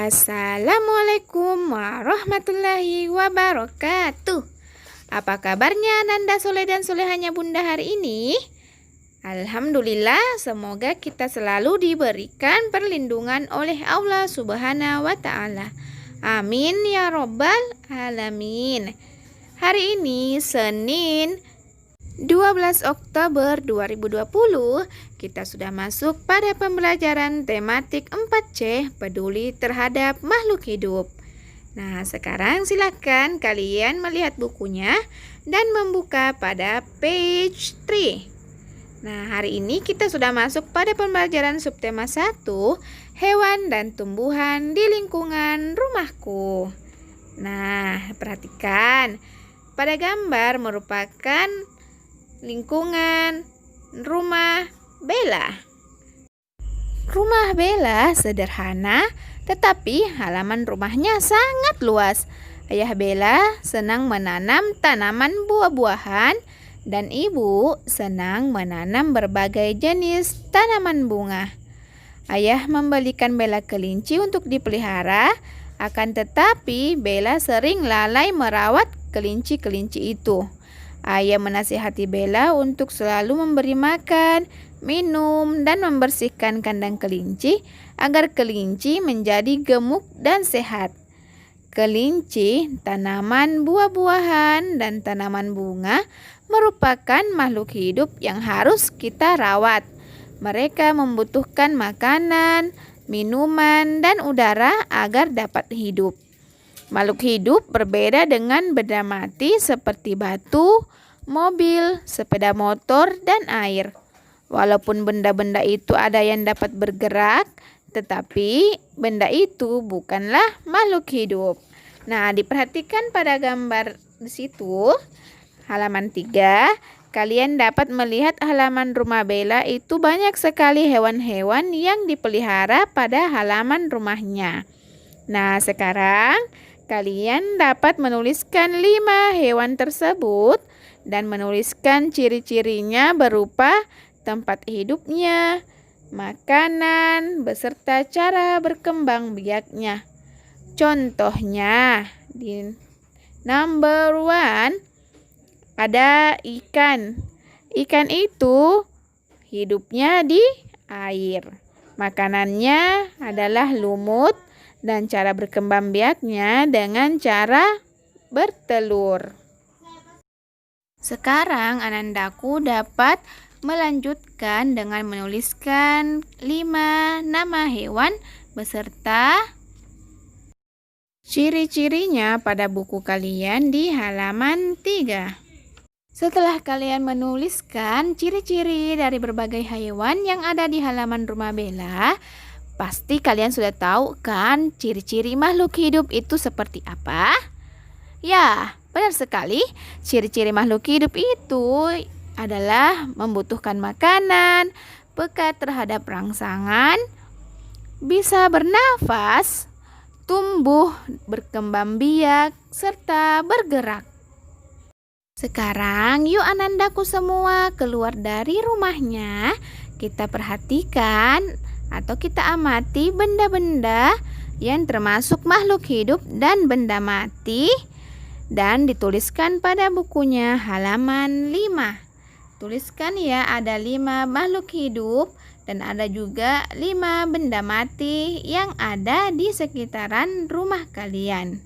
Assalamualaikum warahmatullahi wabarakatuh. Apa kabarnya Nanda Soleh dan Solehanya Bunda hari ini? Alhamdulillah, semoga kita selalu diberikan perlindungan oleh Allah Subhanahu wa Ta'ala. Amin ya Rabbal Alamin. Hari ini Senin 12 Oktober 2020, kita sudah masuk pada pembelajaran tematik 4C, peduli terhadap makhluk hidup. Nah, sekarang silakan kalian melihat bukunya dan membuka pada page 3. Nah, hari ini kita sudah masuk pada pembelajaran subtema 1, hewan dan tumbuhan di lingkungan rumahku. Nah, perhatikan, pada gambar merupakan lingkungan rumah Bella. Rumah Bella sederhana, tetapi halaman rumahnya sangat luas. Ayah Bella senang menanam tanaman buah-buahan dan ibu senang menanam berbagai jenis tanaman bunga. Ayah membelikan Bella kelinci untuk dipelihara, akan tetapi Bella sering lalai merawat kelinci-kelinci itu. Ayah menasihati Bella untuk selalu memberi makan, minum, dan membersihkan kandang kelinci agar kelinci menjadi gemuk dan sehat. Kelinci, tanaman buah-buahan, dan tanaman bunga merupakan makhluk hidup yang harus kita rawat. Mereka membutuhkan makanan, minuman, dan udara agar dapat hidup. Makhluk hidup berbeda dengan benda mati seperti batu, mobil, sepeda motor, dan air. Walaupun benda-benda itu ada yang dapat bergerak, tetapi benda itu bukanlah makhluk hidup. Nah, diperhatikan pada gambar di situ, halaman 3, kalian dapat melihat halaman rumah Bella itu banyak sekali hewan-hewan yang dipelihara pada halaman rumahnya. Nah, sekarang kalian dapat menuliskan 5 hewan tersebut dan menuliskan ciri-cirinya berupa tempat hidupnya, makanan, beserta cara berkembang biaknya. Contohnya, di number 1 ada ikan. Ikan itu hidupnya di air. Makanannya adalah lumut dan cara berkembang biaknya dengan cara bertelur. Sekarang Anandaku dapat melanjutkan dengan menuliskan 5 nama hewan beserta ciri-cirinya pada buku kalian di halaman 3. Setelah kalian menuliskan ciri-ciri dari berbagai hewan yang ada di halaman rumah Bella, pasti kalian sudah tahu kan ciri-ciri makhluk hidup itu seperti apa? Ya, benar sekali. Ciri-ciri makhluk hidup itu adalah membutuhkan makanan, peka terhadap rangsangan, bisa bernafas, tumbuh, berkembang biak, serta bergerak. Sekarang yuk Anandaku semua keluar dari rumahnya. Kita perhatikan atau kita amati benda-benda yang termasuk makhluk hidup dan benda mati dan dituliskan pada bukunya halaman 5. Tuliskan ya, ada 5 makhluk hidup dan ada juga 5 benda mati yang ada di sekitaran rumah kalian.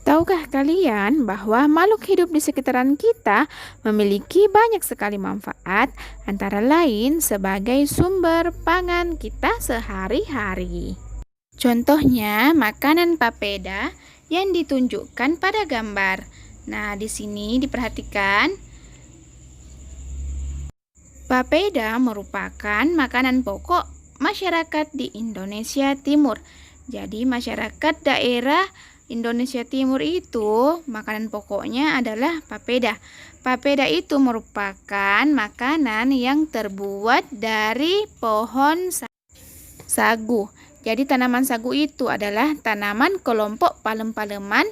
Tahukah kalian bahwa makhluk hidup di sekitaran kita memiliki banyak sekali manfaat, antara lain sebagai sumber pangan kita sehari-hari. Contohnya makanan papeda yang ditunjukkan pada gambar. Nah, di sini diperhatikan. Papeda merupakan makanan pokok masyarakat di Indonesia Timur. Jadi masyarakat daerah Indonesia Timur itu makanan pokoknya adalah papeda. Papeda itu merupakan makanan yang terbuat dari pohon sagu. Jadi tanaman sagu itu adalah tanaman kelompok palem-paleman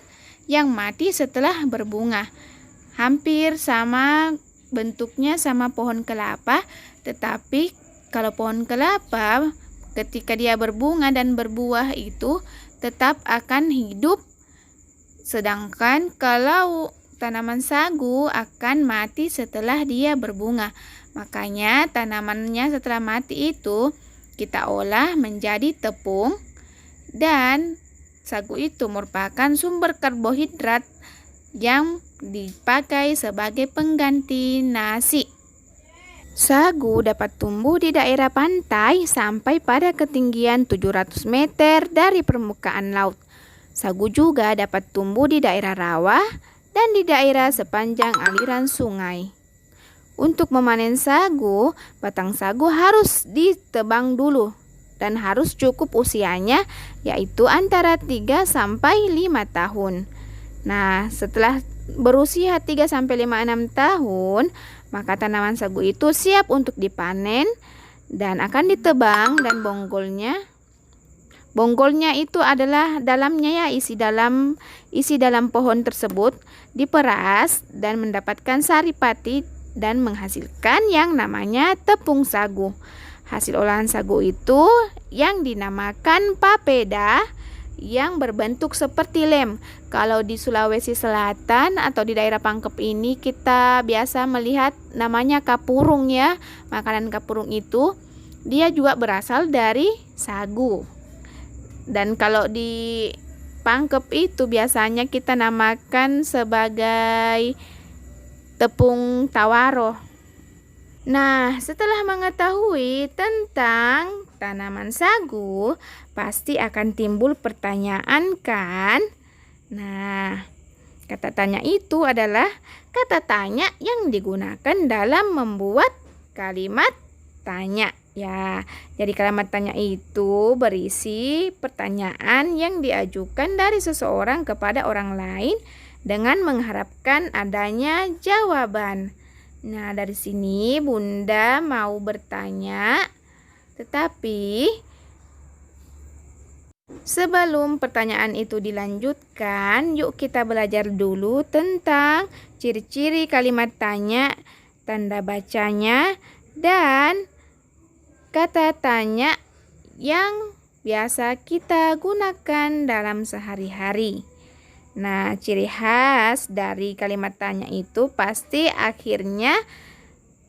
yang mati setelah berbunga. Hampir sama bentuknya sama pohon kelapa, tetapi kalau pohon kelapa ketika dia berbunga dan berbuah itu tetap akan hidup. Sedangkan kalau tanaman sagu akan mati setelah dia berbunga. Makanya tanamannya setelah mati itu kita olah menjadi tepung, dan sagu itu merupakan sumber karbohidrat yang dipakai sebagai pengganti nasi. Sagu dapat tumbuh di daerah pantai sampai pada ketinggian 700 meter dari permukaan laut. Sagu juga dapat tumbuh di daerah rawa dan di daerah sepanjang aliran sungai. Untuk memanen sagu, batang sagu harus ditebang dulu dan harus cukup usianya, yaitu antara 3 sampai 5 tahun. Nah, setelah berusia 3 sampai 6 tahun, maka tanaman sagu itu siap untuk dipanen dan akan ditebang, dan bonggolnya itu adalah dalamnya, isi dalam pohon tersebut diperas dan mendapatkan saripati dan menghasilkan yang namanya tepung sagu. Hasil olahan sagu itu yang dinamakan papeda yang berbentuk seperti lem. Kalau di Sulawesi Selatan atau di daerah Pangkep ini kita biasa melihat namanya kapurung ya. Makanan kapurung itu dia juga berasal dari sagu. Dan kalau di Pangkep itu biasanya kita namakan sebagai tepung tawaro. Nah, setelah mengetahui tentang tanaman sagu, pasti akan timbul pertanyaan kan? Nah, kata tanya itu adalah kata tanya yang digunakan dalam membuat kalimat tanya. Ya, jadi kalimat tanya itu berisi pertanyaan yang diajukan dari seseorang kepada orang lain dengan mengharapkan adanya jawaban. Nah, dari sini Bunda mau bertanya, tetapi sebelum pertanyaan itu dilanjutkan, yuk kita belajar dulu tentang ciri-ciri kalimat tanya, tanda bacanya, dan kata tanya yang biasa kita gunakan dalam sehari-hari. Nah, ciri khas dari kalimat tanya itu pasti akhirnya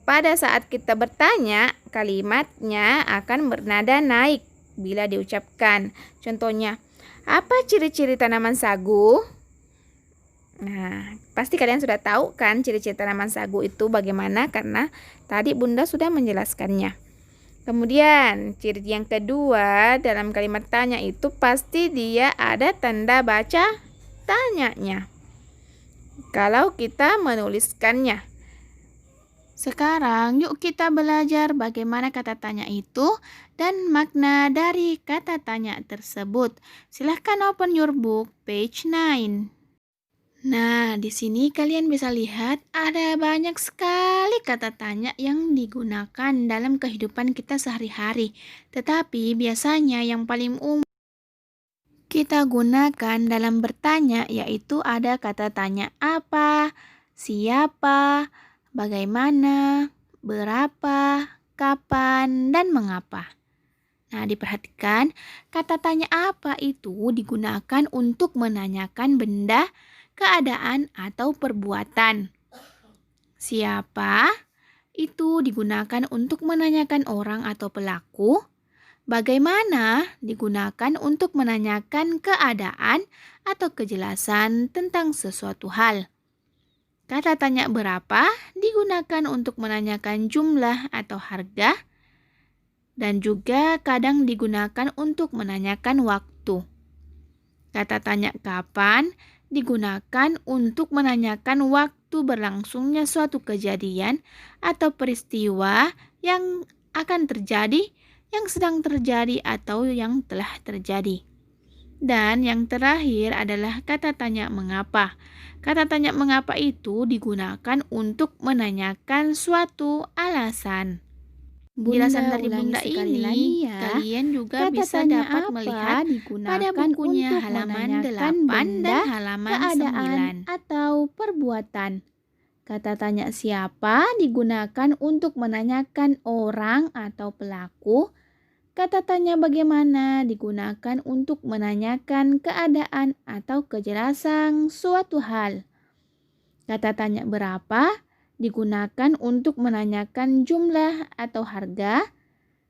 pada saat kita bertanya, kalimatnya akan bernada naik bila diucapkan. Contohnya, apa ciri-ciri tanaman sagu? Nah, pasti kalian sudah tahu kan ciri-ciri tanaman sagu itu bagaimana, karena tadi Bunda sudah menjelaskannya. Kemudian, ciri yang kedua dalam kalimat tanya itu pasti dia ada tanda baca tanyanya kalau kita menuliskannya. Sekarang yuk kita belajar bagaimana kata tanya itu dan makna dari kata tanya tersebut. Silahkan open your book page 9. Nah, di sini kalian bisa lihat ada banyak sekali kata tanya yang digunakan dalam kehidupan kita sehari-hari. Tetapi biasanya yang paling umum kita gunakan dalam bertanya yaitu ada kata tanya apa, siapa, bagaimana, berapa, kapan, dan mengapa. Nah, diperhatikan kata tanya apa itu digunakan untuk menanyakan benda, keadaan, atau perbuatan. Siapa itu digunakan untuk menanyakan orang atau pelaku. Bagaimana digunakan untuk menanyakan keadaan atau kejelasan tentang sesuatu hal. Kata tanya berapa digunakan untuk menanyakan jumlah atau harga, dan juga kadang digunakan untuk menanyakan waktu. Kata tanya kapan digunakan untuk menanyakan waktu berlangsungnya suatu kejadian atau peristiwa yang akan terjadi, yang sedang terjadi, atau yang telah terjadi. Dan yang terakhir adalah kata tanya mengapa. Kata tanya mengapa itu digunakan untuk menanyakan suatu alasan. Penjelasan dari Bunda ini ya, kalian juga bisa dapat melihat pada bukunya halaman 8 dan halaman 9. Atau perbuatan. Kata tanya siapa digunakan untuk menanyakan orang atau pelaku. Kata tanya bagaimana digunakan untuk menanyakan keadaan atau kejelasan suatu hal. Kata tanya berapa digunakan untuk menanyakan jumlah atau harga,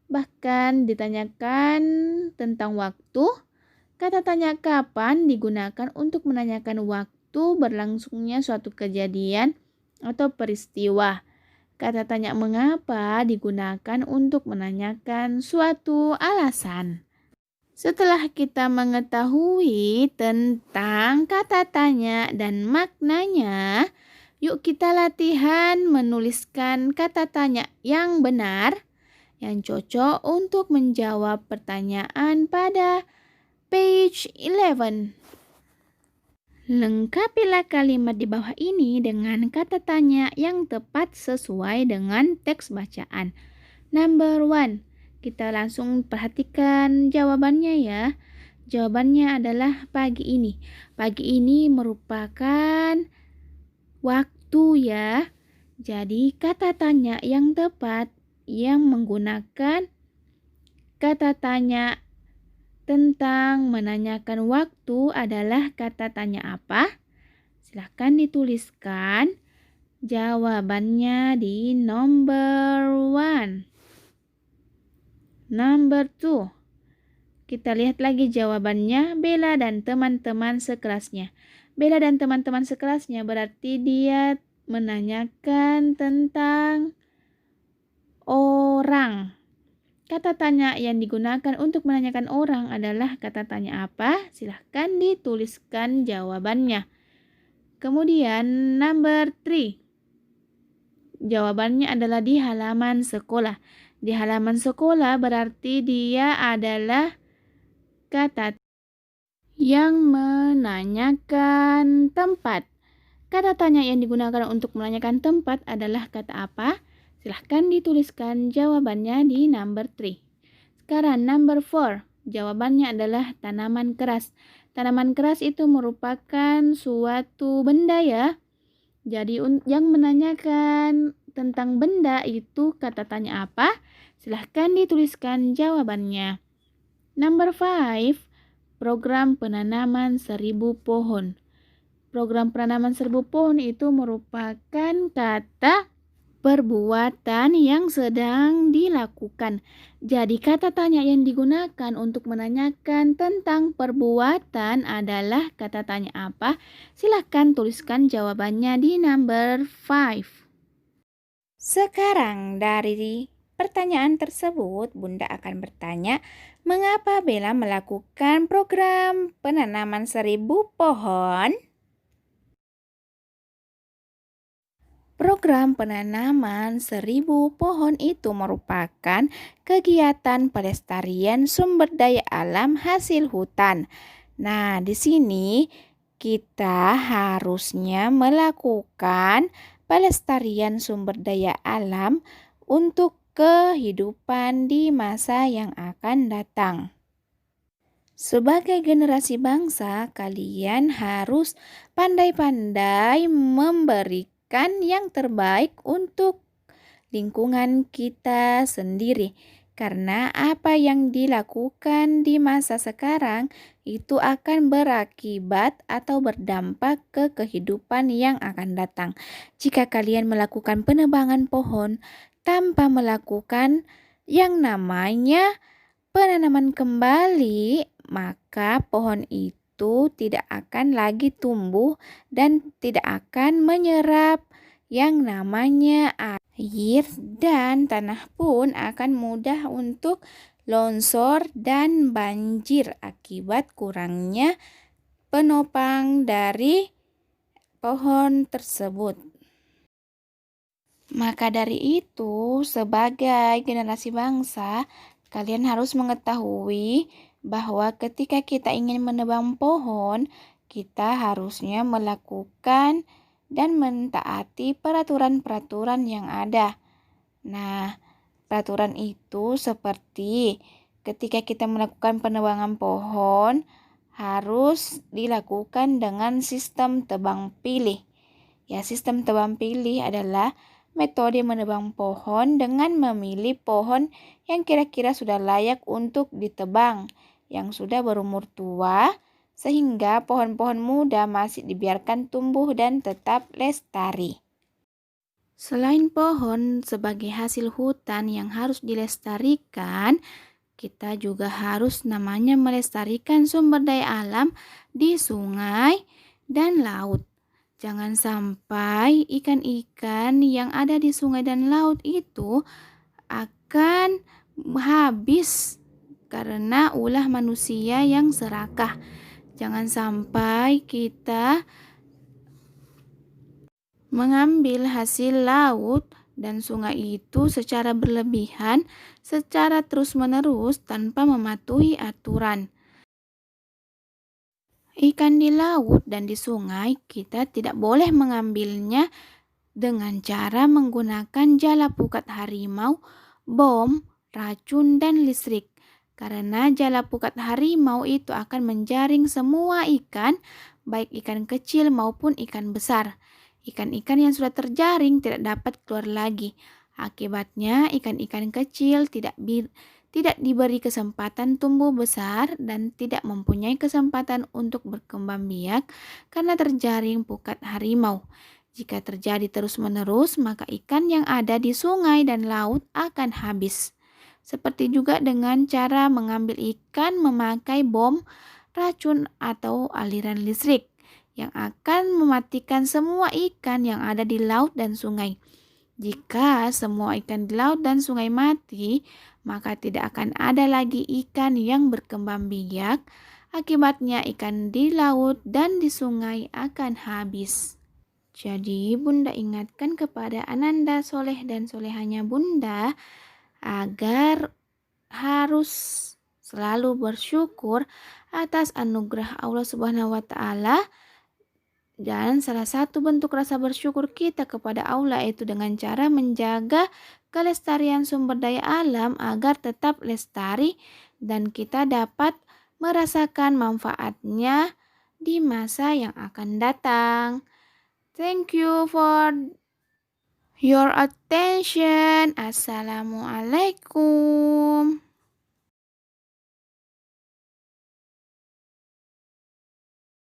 bahkan ditanyakan tentang waktu. Kata tanya kapan digunakan untuk menanyakan waktu berlangsungnya suatu kejadian atau peristiwa. Kata tanya mengapa digunakan untuk menanyakan suatu alasan. Setelah kita mengetahui tentang kata tanya dan maknanya, yuk kita latihan menuliskan kata tanya yang benar, yang cocok untuk menjawab pertanyaan pada page 11. Lengkapilah kalimat di bawah ini dengan kata tanya yang tepat sesuai dengan teks bacaan. Number 1, kita langsung perhatikan jawabannya ya. Jawabannya adalah pagi ini. Pagi ini merupakan waktu ya. Jadi kata tanya yang tepat yang menggunakan kata tanya tentang menanyakan waktu adalah kata tanya apa? Silahkan dituliskan jawabannya di number 1. Number 2. Kita lihat lagi jawabannya, Bella dan teman-teman sekelasnya. Bella dan teman-teman sekelasnya berarti dia menanyakan tentang orang. Kata tanya yang digunakan untuk menanyakan orang adalah kata tanya apa? Silahkan dituliskan jawabannya. Kemudian number 3. Jawabannya adalah di halaman sekolah. Di halaman sekolah berarti dia adalah kata yang menanyakan tempat. Kata tanya yang digunakan untuk menanyakan tempat adalah kata apa? Silahkan dituliskan jawabannya di number 3. Sekarang number 4. Jawabannya adalah tanaman keras. Tanaman keras itu merupakan suatu benda ya. Jadi yang menanyakan tentang benda itu kata tanya apa? Silahkan dituliskan jawabannya. Number 5. Program penanaman 1000 pohon. Program penanaman 1000 pohon itu merupakan kata perbuatan yang sedang dilakukan. Jadi kata tanya yang digunakan untuk menanyakan tentang perbuatan adalah kata tanya apa? Silahkan tuliskan jawabannya di number 5. Sekarang dari pertanyaan tersebut, Bunda akan bertanya, mengapa Bella melakukan program penanaman 1000 pohon? Program penanaman 1000 pohon itu merupakan kegiatan pelestarian sumber daya alam hasil hutan. Nah, di sini kita harusnya melakukan pelestarian sumber daya alam untuk kehidupan di masa yang akan datang. Sebagai generasi bangsa, kalian harus pandai-pandai memberikan yang terbaik untuk lingkungan kita sendiri. Karena apa yang dilakukan di masa sekarang itu akan berakibat atau berdampak ke kehidupan yang akan datang. Jika kalian melakukan penebangan pohon tanpa melakukan yang namanya penanaman kembali, maka pohon itu tidak akan lagi tumbuh dan tidak akan menyerap yang namanya air, dan tanah pun akan mudah untuk longsor dan banjir akibat kurangnya penopang dari pohon tersebut. Maka dari itu, sebagai generasi bangsa, kalian harus mengetahui bahwa ketika kita ingin menebang pohon, kita harusnya melakukan dan mentaati peraturan-peraturan yang ada. Nah, peraturan itu seperti ketika kita melakukan penebangan pohon, harus dilakukan dengan sistem tebang pilih. Ya, sistem tebang pilih adalah metode menebang pohon dengan memilih pohon yang kira-kira sudah layak untuk ditebang, yang sudah berumur tua, sehingga pohon-pohon muda masih dibiarkan tumbuh dan tetap lestari. Selain pohon sebagai hasil hutan yang harus dilestarikan, kita juga harus namanya melestarikan sumber daya alam di sungai dan laut. Jangan sampai ikan-ikan yang ada di sungai dan laut itu akan habis karena ulah manusia yang serakah. Jangan sampai kita mengambil hasil laut dan sungai itu secara berlebihan, secara terus-menerus tanpa mematuhi aturan. Ikan di laut dan di sungai kita tidak boleh mengambilnya dengan cara menggunakan jala pukat harimau, bom, racun, dan listrik. Karena jala pukat harimau itu akan menjaring semua ikan, baik ikan kecil maupun ikan besar. Ikan-ikan yang sudah terjaring tidak dapat keluar lagi. Akibatnya ikan-ikan kecil tidak diberi kesempatan tumbuh besar dan tidak mempunyai kesempatan untuk berkembang biak karena terjaring pukat harimau. Jika terjadi terus-menerus, maka ikan yang ada di sungai dan laut akan habis. Seperti juga dengan cara mengambil ikan memakai bom, racun, atau aliran listrik yang akan mematikan semua ikan yang ada di laut dan sungai. Jika semua ikan di laut dan sungai mati, maka tidak akan ada lagi ikan yang berkembang biak. Akibatnya ikan di laut dan di sungai akan habis. Jadi Bunda ingatkan kepada Ananda soleh dan solehanya Bunda agar harus selalu bersyukur atas anugerah Allah Subhanahu wa taala. Dan salah satu bentuk rasa bersyukur kita kepada Allah itu dengan cara menjaga kelestarian sumber daya alam agar tetap lestari dan kita dapat merasakan manfaatnya di masa yang akan datang. Thank you for your attention. Assalamualaikum.